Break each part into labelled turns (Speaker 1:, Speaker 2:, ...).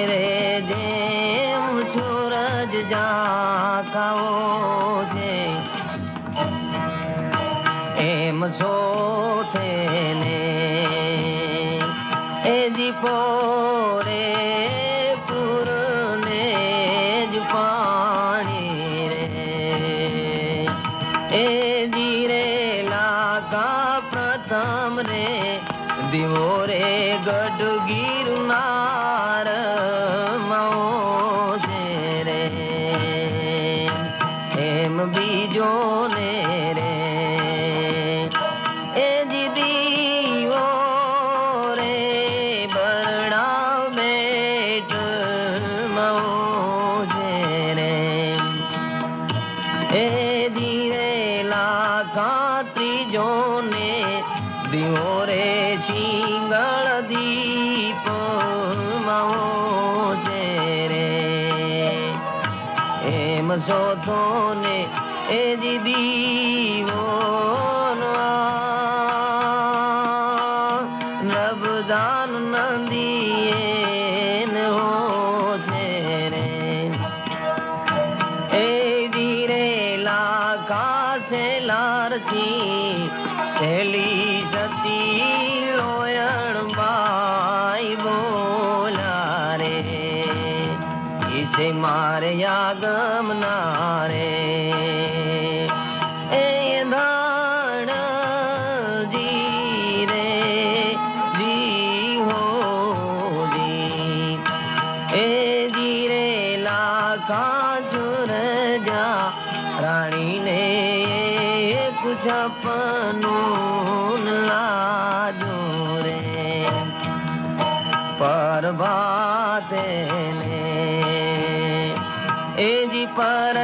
Speaker 1: रे जेम सूरज जाखाओ छे एम सोथे ने ए दीपो रे पूरने ज पाणी रे ए धीरे लागा प्रथम रे दिवो रे गढ़ गिरनार मओ छे रे एम बीजो ने रे ए जी दीवो रे बरड़ा बेट मओ छे रे ए धीरे लाखा त्रीजो ने दिवो रे सिंगल दीप मओ छे रे एम सोथो ने ए जी दीवो नबदान नंदीएन हो छे रे ए धीरे लाखा सेलार थी सेली सती लोयण बाई बोला रे इसे मारे आगम नारे ए धान जी रे जी हो दी ए धीरे लाखा चुर जा रानी ने कुछ अपनून लाजो रे पर बाते ने ए जी पर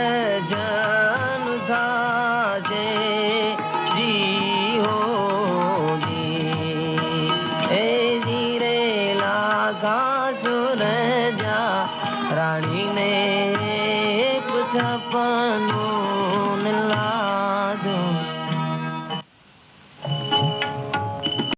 Speaker 1: जन था जे जी हो दी ए जी रे लागा चुर जा रानी ने कुछ अपनून